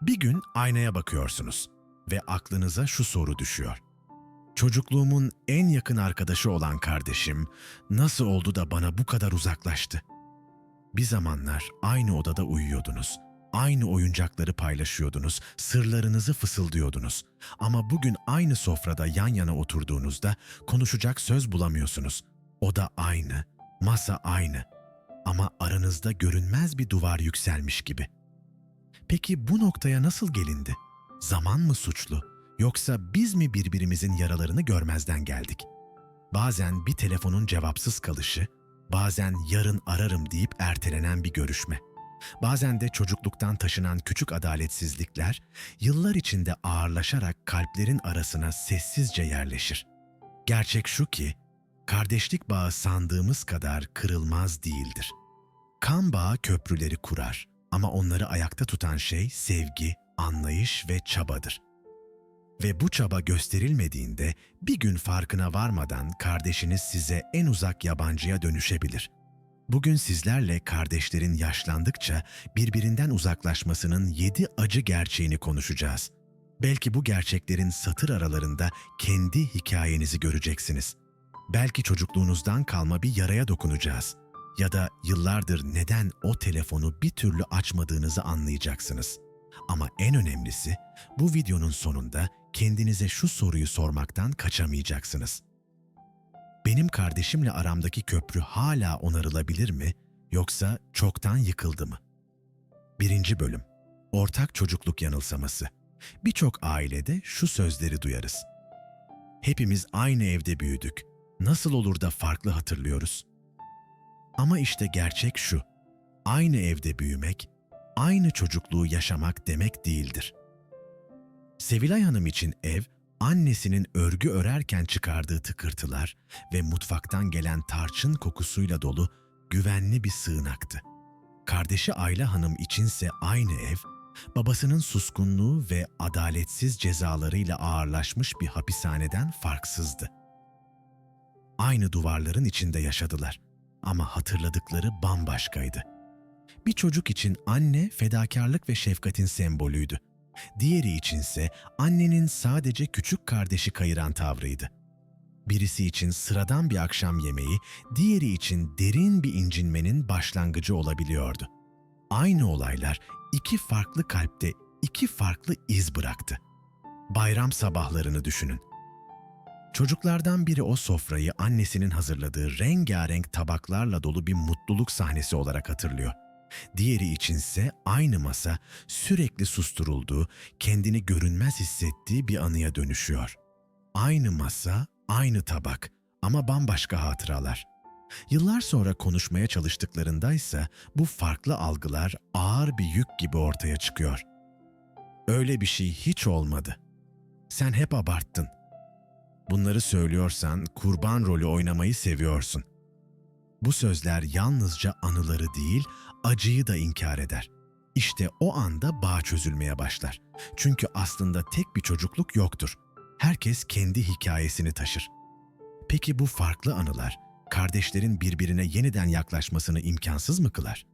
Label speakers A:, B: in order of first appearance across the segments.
A: Bir gün aynaya bakıyorsunuz ve aklınıza şu soru düşüyor. Çocukluğumun en yakın arkadaşı olan kardeşim nasıl oldu da bana bu kadar uzaklaştı? Bir zamanlar aynı odada uyuyordunuz. Aynı oyuncakları paylaşıyordunuz, sırlarınızı fısıldıyordunuz. Ama bugün aynı sofrada yan yana oturduğunuzda konuşacak söz bulamıyorsunuz. Oda aynı, masa aynı ama aranızda görünmez bir duvar yükselmiş gibi. Peki bu noktaya nasıl gelindi? Zaman mı suçlu? Yoksa biz mi birbirimizin yaralarını görmezden geldik? Bazen bir telefonun cevapsız kalışı, bazen yarın ararım deyip ertelenen bir görüşme. Bazen de çocukluktan taşınan küçük adaletsizlikler, yıllar içinde ağırlaşarak kalplerin arasına sessizce yerleşir. Gerçek şu ki, kardeşlik bağı sandığımız kadar kırılmaz değildir. Kan bağı köprüleri kurar ama onları ayakta tutan şey sevgi, anlayış ve çabadır. Ve bu çaba gösterilmediğinde bir gün farkına varmadan kardeşiniz size en uzak yabancıya dönüşebilir. Bugün sizlerle kardeşlerin yaşlandıkça birbirinden uzaklaşmasının 7 acı gerçeğini konuşacağız. Belki bu gerçeklerin satır aralarında kendi hikayenizi göreceksiniz. Belki çocukluğunuzdan kalma bir yaraya dokunacağız. Ya da yıllardır neden o telefonu bir türlü açmadığınızı anlayacaksınız. Ama en önemlisi, bu videonun sonunda kendinize şu soruyu sormaktan kaçamayacaksınız. Benim kardeşimle aramdaki köprü hala onarılabilir mi, yoksa çoktan yıkıldı mı? 1. Bölüm. Ortak çocukluk yanılsaması. Birçok ailede şu sözleri duyarız. Hepimiz aynı evde büyüdük. Nasıl olur da farklı hatırlıyoruz? Ama işte gerçek şu. Aynı evde büyümek, aynı çocukluğu yaşamak demek değildir. Sevilay Hanım için ev, annesinin örgü örerken çıkardığı tıkırtılar ve mutfaktan gelen tarçın kokusuyla dolu güvenli bir sığınaktı. Kardeşi Ayla Hanım içinse aynı ev, babasının suskunluğu ve adaletsiz cezalarıyla ağırlaşmış bir hapishaneden farksızdı. Aynı duvarların içinde yaşadılar ama hatırladıkları bambaşkaydı. Bir çocuk için anne fedakarlık ve şefkatin sembolüydü. Diğeri içinse annenin sadece küçük kardeşi kayıran tavrıydı. Birisi için sıradan bir akşam yemeği, diğeri için derin bir incinmenin başlangıcı olabiliyordu. Aynı olaylar iki farklı kalpte iki farklı iz bıraktı. Bayram sabahlarını düşünün. Çocuklardan biri o sofrayı annesinin hazırladığı rengarenk tabaklarla dolu bir mutluluk sahnesi olarak hatırlıyor. Diğeri içinse aynı masa sürekli susturulduğu, kendini görünmez hissettiği bir anıya dönüşüyor. Aynı masa, aynı tabak ama bambaşka hatıralar. Yıllar sonra konuşmaya çalıştıklarındaysa bu farklı algılar ağır bir yük gibi ortaya çıkıyor. Öyle bir şey hiç olmadı. Sen hep abarttın. Bunları söylüyorsan kurban rolü oynamayı seviyorsun. Bu sözler yalnızca anıları değil, acıyı da inkar eder. İşte o anda bağ çözülmeye başlar. Çünkü aslında tek bir çocukluk yoktur. Herkes kendi hikayesini taşır. Peki bu farklı anılar, kardeşlerin birbirine yeniden yaklaşmasını imkansız mı kılar?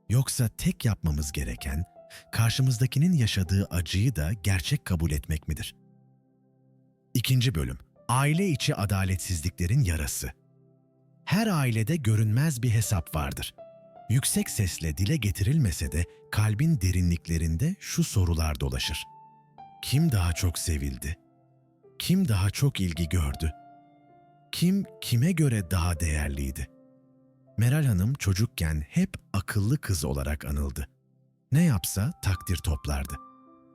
A: Yoksa tek yapmamız gereken, karşımızdakinin yaşadığı acıyı da gerçek kabul etmek midir? 2. Bölüm. Aile içi adaletsizliklerin yarası. Her ailede görünmez bir hesap vardır. Yüksek sesle dile getirilmese de kalbin derinliklerinde şu sorular dolaşır. Kim daha çok sevildi? Kim daha çok ilgi gördü? Kim kime göre daha değerliydi? Meral Hanım çocukken hep akıllı kız olarak anıldı. Ne yapsa takdir toplardı.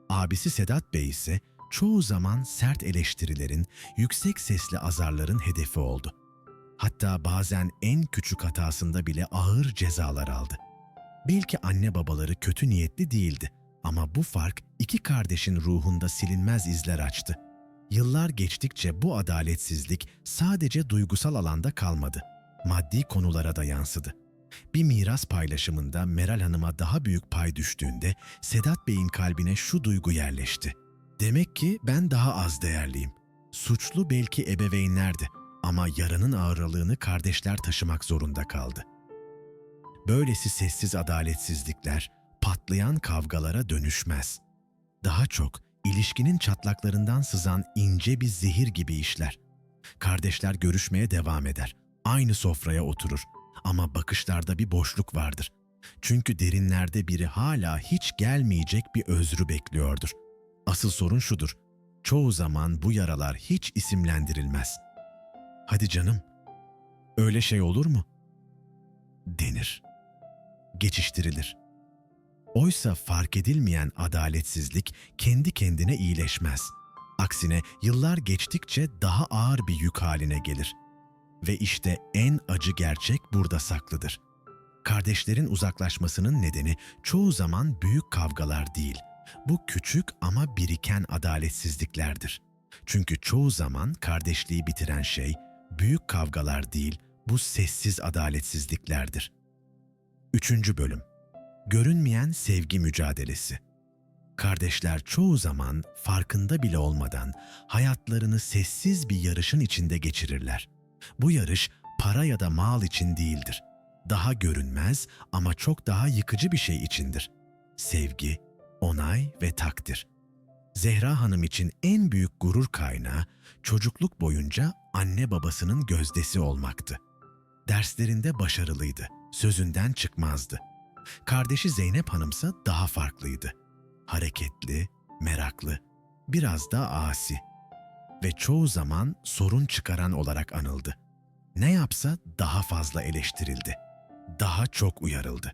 A: Abisi Sedat Bey ise çoğu zaman sert eleştirilerin, yüksek sesli azarların hedefi oldu. Hatta bazen en küçük hatasında bile ağır cezalar aldı. Belki anne babaları kötü niyetli değildi ama bu fark iki kardeşin ruhunda silinmez izler açtı. Yıllar geçtikçe bu adaletsizlik sadece duygusal alanda kalmadı. Maddi konulara da yansıdı. Bir miras paylaşımında Meral Hanım'a daha büyük pay düştüğünde Sedat Bey'in kalbine şu duygu yerleşti. Demek ki ben daha az değerliyim. Suçlu belki ebeveynlerdi ama yaranın ağırlığını kardeşler taşımak zorunda kaldı. Böylesi sessiz adaletsizlikler patlayan kavgalara dönüşmez. Daha çok ilişkinin çatlaklarından sızan ince bir zehir gibi işler. Kardeşler görüşmeye devam eder. Aynı sofraya oturur. Ama bakışlarda bir boşluk vardır. Çünkü derinlerde biri hala hiç gelmeyecek bir özrü bekliyordur. Asıl sorun şudur. Çoğu zaman bu yaralar hiç isimlendirilmez. "Hadi canım, öyle şey olur mu?" denir. Geçiştirilir. Oysa fark edilmeyen adaletsizlik kendi kendine iyileşmez. Aksine yıllar geçtikçe daha ağır bir yük haline gelir. Ve işte en acı gerçek burada saklıdır. Kardeşlerin uzaklaşmasının nedeni çoğu zaman büyük kavgalar değil. Bu küçük ama biriken adaletsizliklerdir. Çünkü çoğu zaman kardeşliği bitiren şey büyük kavgalar değil, bu sessiz adaletsizliklerdir. 3. Bölüm. Görünmeyen sevgi mücadelesi. Kardeşler çoğu zaman farkında bile olmadan hayatlarını sessiz bir yarışın içinde geçirirler. Bu yarış para ya da mal için değildir. Daha görünmez ama çok daha yıkıcı bir şey içindir. Sevgi, onay ve takdir. Zehra Hanım için en büyük gurur kaynağı çocukluk boyunca anne babasının gözdesi olmaktı. Derslerinde başarılıydı, sözünden çıkmazdı. Kardeşi Zeynep Hanımsa daha farklıydı. Hareketli, meraklı, biraz da asi ve çoğu zaman sorun çıkaran olarak anıldı. Ne yapsa daha fazla eleştirildi, daha çok uyarıldı.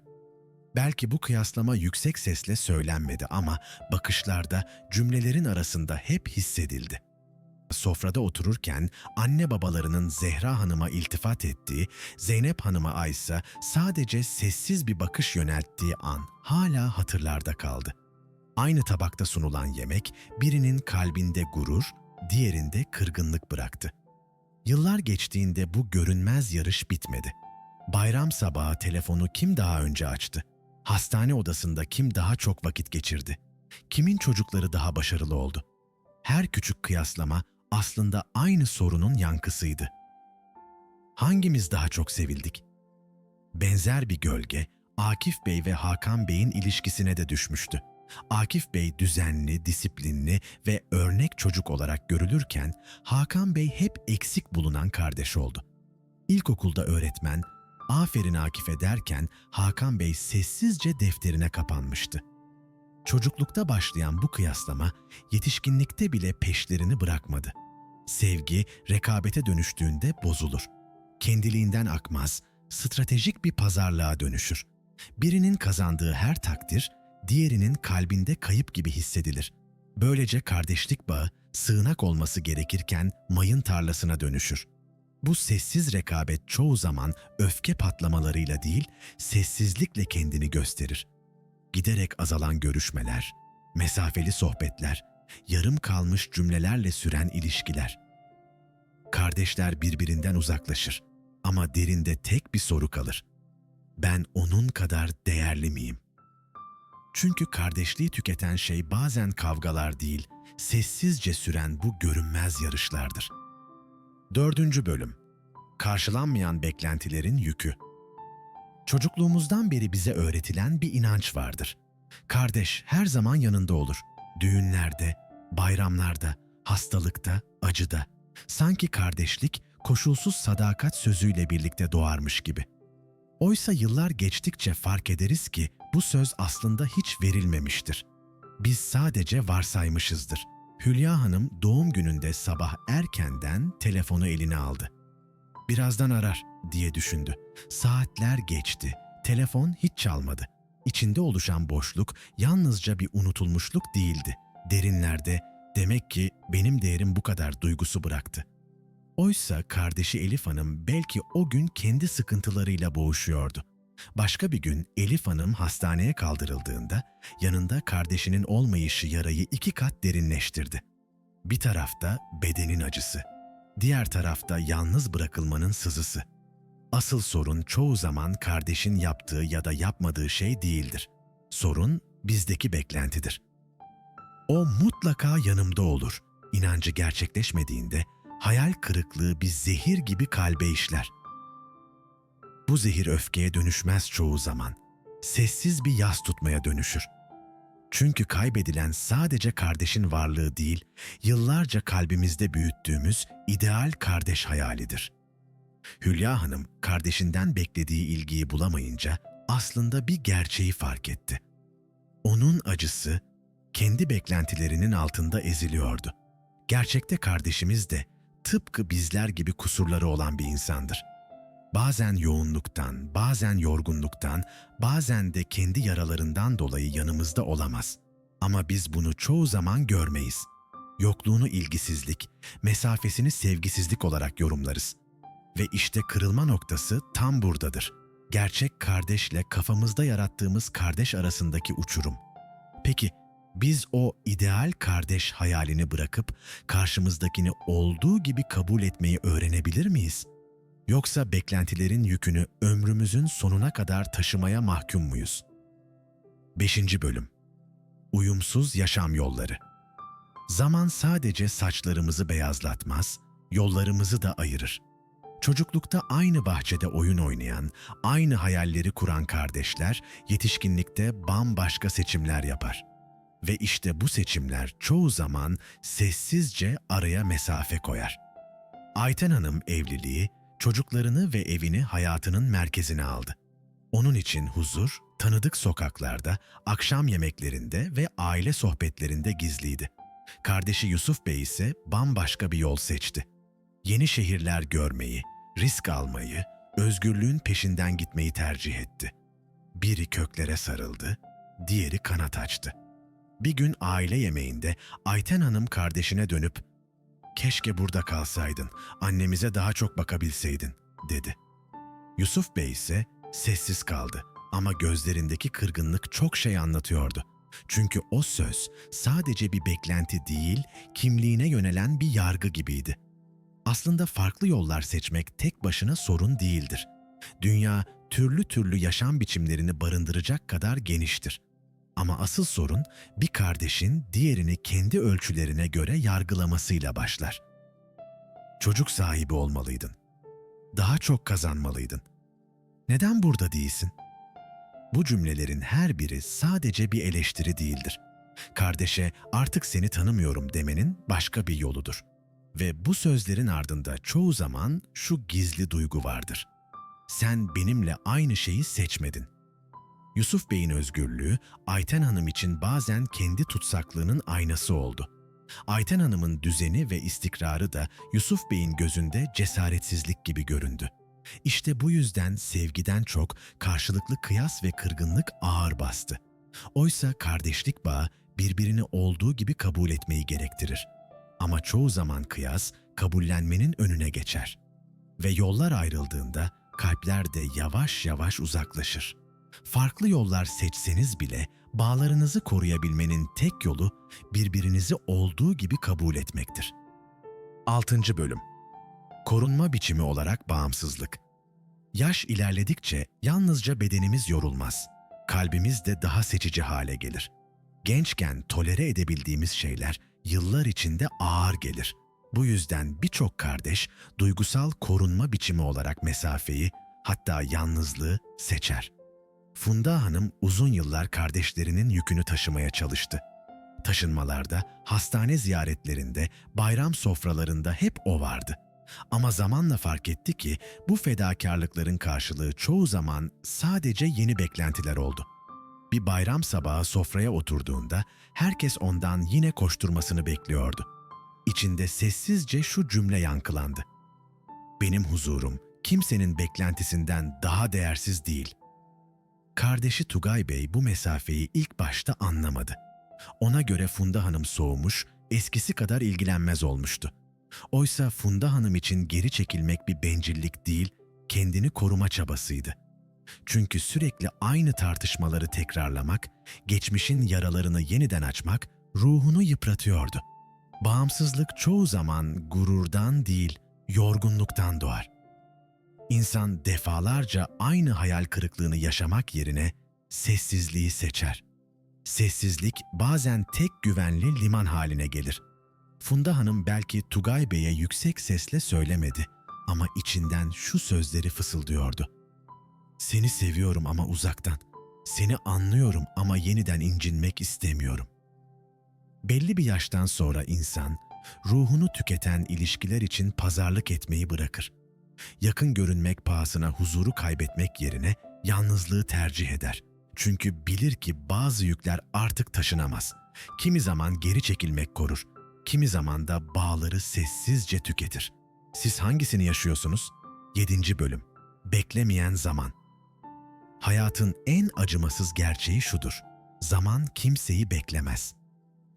A: Belki bu kıyaslama yüksek sesle söylenmedi ama bakışlarda, cümlelerin arasında hep hissedildi. Sofrada otururken anne babalarının Zehra Hanım'a iltifat ettiği, Zeynep Hanım'a ise sadece sessiz bir bakış yönelttiği an hala hatırlarda kaldı. Aynı tabakta sunulan yemek birinin kalbinde gurur, diğerinde kırgınlık bıraktı. Yıllar geçtiğinde bu görünmez yarış bitmedi. Bayram sabahı telefonu kim daha önce açtı? Hastane odasında kim daha çok vakit geçirdi? Kimin çocukları daha başarılı oldu? Her küçük kıyaslama aslında aynı sorunun yankısıydı. Hangimiz daha çok sevildik? Benzer bir gölge Akif Bey ve Hakan Bey'in ilişkisine de düşmüştü. Akif Bey düzenli, disiplinli ve örnek çocuk olarak görülürken Hakan Bey hep eksik bulunan kardeş oldu. İlkokulda öğretmen "Aferin Akif'e" derken Hakan Bey sessizce defterine kapanmıştı. Çocuklukta başlayan bu kıyaslama yetişkinlikte bile peşlerini bırakmadı. Sevgi rekabete dönüştüğünde bozulur. Kendiliğinden akmaz, stratejik bir pazarlığa dönüşür. Birinin kazandığı her takdir, diğerinin kalbinde kayıp gibi hissedilir. Böylece kardeşlik bağı sığınak olması gerekirken mayın tarlasına dönüşür. Bu sessiz rekabet çoğu zaman öfke patlamalarıyla değil, sessizlikle kendini gösterir. Giderek azalan görüşmeler, mesafeli sohbetler, yarım kalmış cümlelerle süren ilişkiler. Kardeşler birbirinden uzaklaşır ama derinde tek bir soru kalır. Ben onun kadar değerli miyim? Çünkü kardeşliği tüketen şey bazen kavgalar değil, sessizce süren bu görünmez yarışlardır. 4. Bölüm. Karşılanmayan beklentilerin yükü. Çocukluğumuzdan beri bize öğretilen bir inanç vardır. Kardeş her zaman yanında olur. Düğünlerde, bayramlarda, hastalıkta, acıda. Sanki kardeşlik koşulsuz sadakat sözüyle birlikte doğarmış gibi. Oysa yıllar geçtikçe fark ederiz ki bu söz aslında hiç verilmemiştir. Biz sadece varsaymışızdır. Hülya Hanım doğum gününde sabah erkenden telefonu eline aldı. "Birazdan arar" diye düşündü. Saatler geçti. Telefon hiç çalmadı. İçinde oluşan boşluk yalnızca bir unutulmuşluk değildi. Derinlerde "demek ki benim değerim bu kadar" duygusu bıraktı. Oysa kardeşi Elif Hanım belki o gün kendi sıkıntılarıyla boğuşuyordu. Başka bir gün Elif Hanım hastaneye kaldırıldığında yanında kardeşinin olmayışı yarayı 2 kat derinleştirdi. Bir tarafta bedenin acısı, diğer tarafta yalnız bırakılmanın sızısı. Asıl sorun çoğu zaman kardeşin yaptığı ya da yapmadığı şey değildir. Sorun bizdeki beklentidir. O mutlaka yanımda olur. İnancı gerçekleşmediğinde hayal kırıklığı bir zehir gibi kalbe işler. Bu zehir öfkeye dönüşmez çoğu zaman. Sessiz bir yas tutmaya dönüşür. Çünkü kaybedilen sadece kardeşin varlığı değil, yıllarca kalbimizde büyüttüğümüz ideal kardeş hayalidir. Hülya Hanım kardeşinden beklediği ilgiyi bulamayınca aslında bir gerçeği fark etti. Onun acısı kendi beklentilerinin altında eziliyordu. Gerçekte kardeşimiz de tıpkı bizler gibi kusurları olan bir insandır. Bazen yoğunluktan, bazen yorgunluktan, bazen de kendi yaralarından dolayı yanımızda olamaz. Ama biz bunu çoğu zaman görmeyiz. Yokluğunu ilgisizlik, mesafesini sevgisizlik olarak yorumlarız. Ve işte kırılma noktası tam buradadır. Gerçek kardeşle kafamızda yarattığımız kardeş arasındaki uçurum. Peki biz o ideal kardeş hayalini bırakıp karşımızdakini olduğu gibi kabul etmeyi öğrenebilir miyiz? Yoksa beklentilerin yükünü ömrümüzün sonuna kadar taşımaya mahkum muyuz? 5. Bölüm. Uyumsuz yaşam yolları. Zaman sadece saçlarımızı beyazlatmaz, yollarımızı da ayırır. Çocuklukta aynı bahçede oyun oynayan, aynı hayalleri kuran kardeşler yetişkinlikte bambaşka seçimler yapar. Ve işte bu seçimler çoğu zaman sessizce araya mesafe koyar. Ayten Hanım evliliği, çocuklarını ve evini hayatının merkezine aldı. Onun için huzur, tanıdık sokaklarda, akşam yemeklerinde ve aile sohbetlerinde gizliydi. Kardeşi Yusuf Bey ise bambaşka bir yol seçti. Yeni şehirler görmeyi, risk almayı, özgürlüğün peşinden gitmeyi tercih etti. Biri köklere sarıldı, diğeri kanat açtı. Bir gün aile yemeğinde Ayten Hanım kardeşine dönüp "Keşke burada kalsaydın, annemize daha çok bakabilseydin," dedi. Yusuf Bey ise sessiz kaldı ama gözlerindeki kırgınlık çok şey anlatıyordu. Çünkü o söz sadece bir beklenti değil, kimliğine yönelen bir yargı gibiydi. Aslında farklı yollar seçmek tek başına sorun değildir. Dünya türlü türlü yaşam biçimlerini barındıracak kadar geniştir. Ama asıl sorun bir kardeşin diğerini kendi ölçülerine göre yargılamasıyla başlar. Çocuk sahibi olmalıydın. Daha çok kazanmalıydın. Neden burada değilsin? Bu cümlelerin her biri sadece bir eleştiri değildir. Kardeşe "artık seni tanımıyorum" demenin başka bir yoludur. Ve bu sözlerin ardında çoğu zaman şu gizli duygu vardır: sen benimle aynı şeyi seçmedin. Yusuf Bey'in özgürlüğü Ayten Hanım için bazen kendi tutsaklığının aynası oldu. Ayten Hanım'ın düzeni ve istikrarı da Yusuf Bey'in gözünde cesaretsizlik gibi göründü. İşte bu yüzden sevgiden çok karşılıklı kıyas ve kırgınlık ağır bastı. Oysa kardeşlik bağı birbirini olduğu gibi kabul etmeyi gerektirir. Ama çoğu zaman kıyas kabullenmenin önüne geçer. Ve yollar ayrıldığında kalpler de yavaş yavaş uzaklaşır. Farklı yollar seçseniz bile bağlarınızı koruyabilmenin tek yolu birbirinizi olduğu gibi kabul etmektir. 6. Bölüm. Korunma biçimi olarak bağımsızlık. Yaş ilerledikçe yalnızca bedenimiz yorulmaz, kalbimiz de daha seçici hale gelir. Gençken tolere edebildiğimiz şeyler yıllar içinde ağır gelir. Bu yüzden birçok kardeş duygusal korunma biçimi olarak mesafeyi, hatta yalnızlığı seçer. Funda Hanım uzun yıllar kardeşlerinin yükünü taşımaya çalıştı. Taşınmalarda, hastane ziyaretlerinde, bayram sofralarında hep o vardı. Ama zamanla fark etti ki bu fedakarlıkların karşılığı çoğu zaman sadece yeni beklentiler oldu. Bir bayram sabahı sofraya oturduğunda herkes ondan yine koşturmasını bekliyordu. İçinde sessizce şu cümle yankılandı: "Benim huzurum kimsenin beklentisinden daha değersiz değil." Kardeşi Tugay Bey bu mesafeyi ilk başta anlamadı. Ona göre Funda Hanım soğumuş, eskisi kadar ilgilenmez olmuştu. Oysa Funda Hanım için geri çekilmek bir bencillik değil, kendini koruma çabasıydı. Çünkü sürekli aynı tartışmaları tekrarlamak, geçmişin yaralarını yeniden açmak ruhunu yıpratıyordu. Bağımsızlık çoğu zaman gururdan değil, yorgunluktan doğar. İnsan defalarca aynı hayal kırıklığını yaşamak yerine sessizliği seçer. Sessizlik bazen tek güvenli liman haline gelir. Funda Hanım belki Tugay Bey'e yüksek sesle söylemedi ama içinden şu sözleri fısıldıyordu: "Seni seviyorum ama uzaktan. Seni anlıyorum ama yeniden incinmek istemiyorum. Belli bir yaştan sonra insan, ruhunu tüketen ilişkiler için pazarlık etmeyi bırakır. Yakın görünmek pahasına huzuru kaybetmek yerine yalnızlığı tercih eder. Çünkü bilir ki bazı yükler artık taşınamaz. Kimi zaman geri çekilmek korur, kimi zaman da bağları sessizce tüketir. Siz hangisini yaşıyorsunuz? 7. Bölüm. Beklemeyen zaman. Hayatın en acımasız gerçeği şudur: zaman kimseyi beklemez.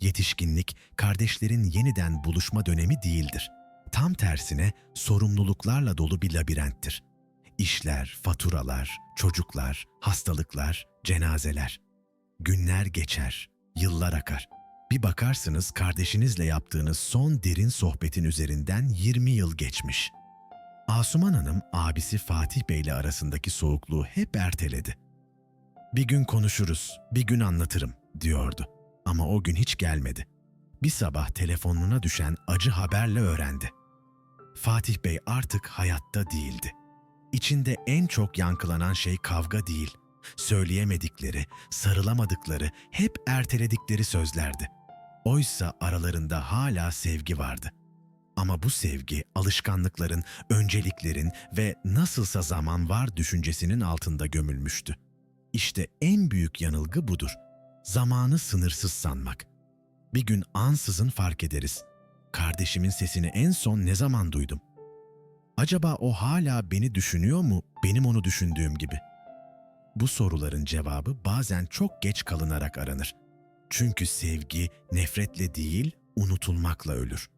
A: Yetişkinlik, kardeşlerin yeniden buluşma dönemi değildir. Tam tersine sorumluluklarla dolu bir labirenttir. İşler, faturalar, çocuklar, hastalıklar, cenazeler. Günler geçer, yıllar akar. Bir bakarsınız kardeşinizle yaptığınız son derin sohbetin üzerinden 20 yıl geçmiş. Asuman Hanım, abisi Fatih Bey'le arasındaki soğukluğu hep erteledi. "Bir gün konuşuruz, bir gün anlatırım," diyordu. Ama o gün hiç gelmedi. Bir sabah telefonuna düşen acı haberle öğrendi. Fatih Bey artık hayatta değildi. İçinde en çok yankılanan şey kavga değil, söyleyemedikleri, sarılamadıkları, hep erteledikleri sözlerdi. Oysa aralarında hala sevgi vardı. Ama bu sevgi alışkanlıkların, önceliklerin ve nasılsa zaman var düşüncesinin altında gömülmüştü. İşte en büyük yanılgı budur: zamanı sınırsız sanmak. Bir gün ansızın fark ederiz: kardeşimin sesini en son ne zaman duydum? Acaba o hala beni düşünüyor mu, benim onu düşündüğüm gibi? Bu soruların cevabı bazen çok geç kalınarak aranır. Çünkü sevgi nefretle değil, unutulmakla ölür.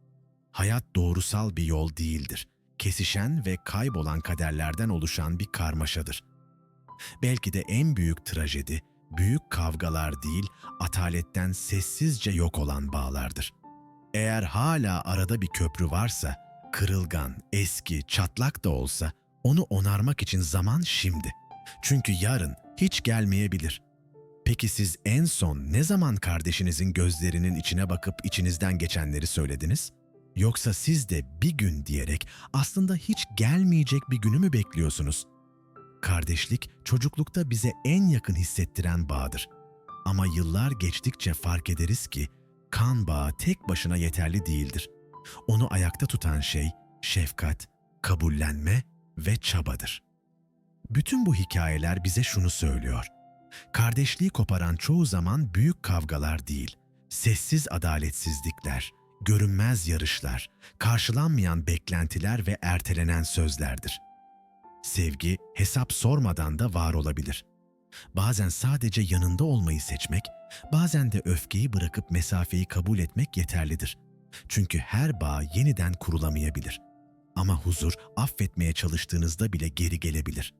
A: Hayat doğrusal bir yol değildir. Kesişen ve kaybolan kaderlerden oluşan bir karmaşadır. Belki de en büyük trajedi, büyük kavgalar değil, ataletten sessizce yok olan bağlardır. Eğer hala arada bir köprü varsa, kırılgan, eski, çatlak da olsa, onu onarmak için zaman şimdi. Çünkü yarın hiç gelmeyebilir. Peki siz en son ne zaman kardeşinizin gözlerinin içine bakıp içinizden geçenleri söylediniz? Yoksa siz de bir gün diyerek aslında hiç gelmeyecek bir günü mü bekliyorsunuz? Kardeşlik, çocuklukta bize en yakın hissettiren bağdır. Ama yıllar geçtikçe fark ederiz ki kan bağı tek başına yeterli değildir. Onu ayakta tutan şey şefkat, kabullenme ve çabadır. Bütün bu hikayeler bize şunu söylüyor: kardeşliği koparan çoğu zaman büyük kavgalar değil, sessiz adaletsizlikler, görünmez yarışlar, karşılanmayan beklentiler ve ertelenen sözlerdir. Sevgi, hesap sormadan da var olabilir. Bazen sadece yanında olmayı seçmek, bazen de öfkeyi bırakıp mesafeyi kabul etmek yeterlidir. Çünkü her bağ yeniden kurulamayabilir. Ama huzur, affetmeye çalıştığınızda bile geri gelebilir.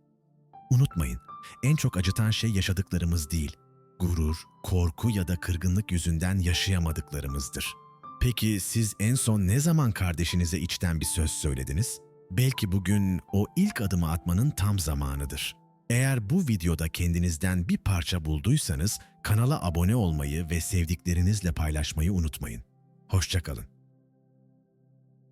A: Unutmayın, en çok acıtan şey yaşadıklarımız değil, gurur, korku ya da kırgınlık yüzünden yaşayamadıklarımızdır. Peki siz en son ne zaman kardeşinize içten bir söz söylediniz? Belki bugün o ilk adımı atmanın tam zamanıdır. Eğer bu videoda kendinizden bir parça bulduysanız kanala abone olmayı ve sevdiklerinizle paylaşmayı unutmayın. Hoşça kalın.